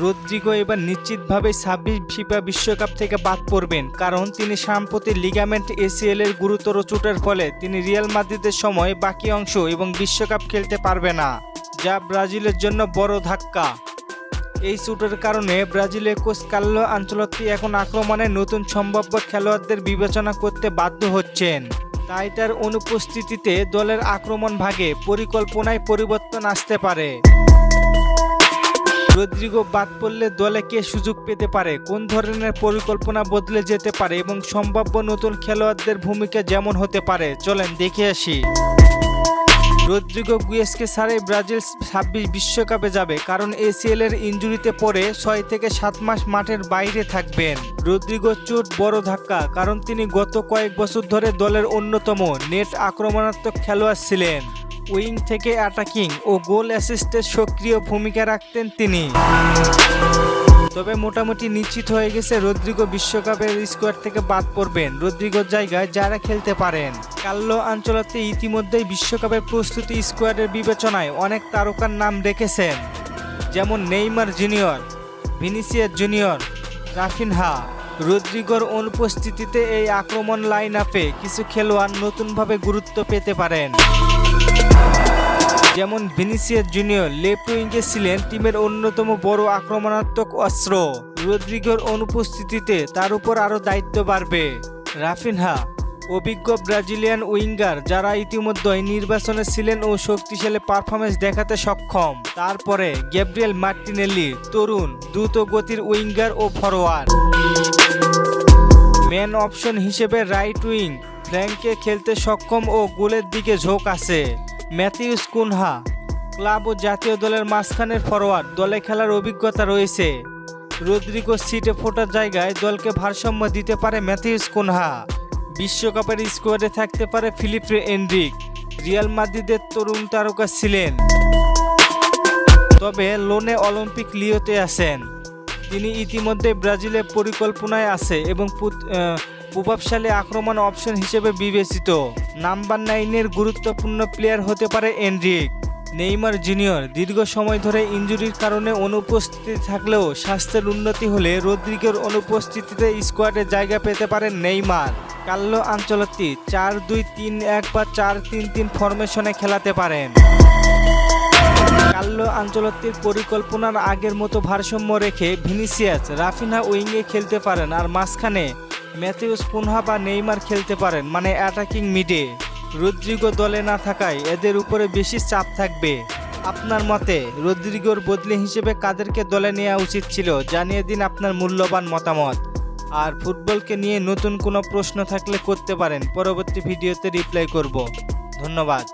Rodrigo এবার নিশ্চিতভাবে 26 FIFA বিশ্বকাপ থেকে বাদ পড়বেন, কারণ তিনি সাম্প্রতি লিগামেন্ট এসিএল এর গুরুতর চোটের ফলে তিনি রিয়াল মাদ্রিদের সময় বাকি অংশ এবং বিশ্বকাপ খেলতে পারবে না, যা ব্রাজিলের জন্য বড় ধাক্কা। এই চোটের কারণে ব্রাজিলের কোচ কার্লো আনচেলত্তি এখন আক্রমণে নতুন সম্ভাব্য খেলোয়াড়দের বিবেচনা করতে বাধ্য হচ্ছেন। তাই তার অনুপস্থিতিতে দলের আক্রমণ ভাগে পরিকল্পনায় পরিবর্তন আসতে পারে। রদ্রিগো বাদ পড়লে দলে কে সুযোগ পেতে পারে, কোন ধরনের পরিকল্পনা বদলে যেতে পারে এবং সম্ভাব্য নতুন খেলোয়াড়দের ভূমিকা যেমন হতে পারে, চলেন দেখে আসি। রদ্রিগো গুয়েসকে ছাড়াই ব্রাজিল 26 বিশ্বকাপে যাবে, কারণ এসিএল এর ইনজুরিতে পড়ে 6 থেকে 7 মাস মাঠের বাইরে থাকবেন। রদ্রিগোর চোট বড় ধাক্কা, কারণ তিনি গত কয়েক বছর ধরে দলের অন্যতম নেট আক্রমণাত্মক খেলোয়াড় ছিলেন। উইং থেকে অ্যাটাকিং ও গোল অ্যাসিস্টের সক্রিয় ভূমিকা রাখতেন তিনি। তবে মোটামুটি নিশ্চিত হয়ে গেছে রদ্রিগো বিশ্বকাপের স্কোয়াড থেকে বাদ পড়বেন। রদ্রিগোর জায়গায় যারা খেলতে পারেন। কার্লো আনচেলত্তি ইতিমধ্যেই বিশ্বকাপের প্রস্তুতি স্কোয়াডের বিবেচনায় অনেক তারকার নাম রেখেছেন, যেমন Neymar Junior, Vinicius Junior, Raphinha. রদ্রিগোর অনুপস্থিতিতে এই আক্রমণ লাইন আপে কিছু খেলোয়াড় নতুনভাবে গুরুত্ব পেতে পারেন, যেমন ভিনিসিয়াস জুনিয়র লেফট উইঙ্গে ছিলেন টিমের অন্যতম বড় আক্রমণাত্মক অস্ত্র। রদ্রিগোর অনুপস্থিতিতে তার উপর আরও দায়িত্ব বাড়বে। রাফিনহা অভিজ্ঞ ব্রাজিলিয়ান উইঙ্গার, যারা ইতিমধ্যেই নির্বাচনে ছিলেন ও শক্তিশালী পারফরমেন্স দেখাতে সক্ষম। তারপরে গ্যাব্রিয়েল মার্টিনেল্লি, তরুণ দ্রুত গতির উইঙ্গার ও ফরোয়ার্ড। মেন অপশন হিসেবে রাইট উইং ফ্ল্যাঙ্কে খেলতে সক্ষম ও গোলের দিকে ঝোঁক আছে। ম্যাথিউস কুনহা ক্লাব ও জাতীয় দলের মাঝখানের ফরোয়ার্ড, দলে খেলার অভিজ্ঞতা রয়েছে। রদ্রিগো সিটে ফোটার জায়গায় দলকে ভারসাম্য দিতে পারে ম্যাথিউস কুনহা। বিশ্বকাপের স্কোয়াডে থাকতে পারে ফিলিপ এনরিক, রিয়াল মাদ্রিদের তরুণ তারকা ছিলেন, তবে লোনে অলিম্পিক লিওতে আছেন। তিনি ইতিমধ্যে ব্রাজিলের পরিকল্পনায় আছে এবং প্রভাবশালী আক্রমণ অপশন হিসেবে বিবেচিত। নাম্বার 9-এর গুরুত্বপূর্ণ প্লেয়ার হতে পারে এনরিক। নেইমার জুনিয়র দীর্ঘ সময় ধরে ইনজুরির কারণে অনুপস্থিতি থাকলেও স্বাস্থ্যের উন্নতি হলে রদ্রিগোর অনুপস্থিতিতে স্কোয়াডে জায়গা পেতে পারেন নেইমার। কার্লো আনচেলত্তি 4-2-3-1 বা 4-3-3 ফরমেশনে খেলাতে পারেন। কার্লো আনচেলত্তির পরিকল্পনার আগের মতো ভারসাম্য রেখে ভিনিসিয়াস, রাফিনহা উইংয়ে খেলতে পারেন, আর মাঝখানে ম্যাথিউস কুনহা বা নেইমার খেলতে পারেন, মানে অ্যাটাকিং মিডে। রদ্রিগো দলে না থাকায় এদের উপরে বেশি চাপ থাকবে। আপনার মতে রদ্রিগোর বদলি হিসেবে কাদেরকে দলে নেওয়া উচিত ছিল, জানিয়ে দিন আপনার মূল্যবান মতামত। আর ফুটবলকে নিয়ে নতুন কোনো প্রশ্ন থাকলে করতে পারেন, পরবর্তী ভিডিওতে রিপ্লাই করব। ধন্যবাদ।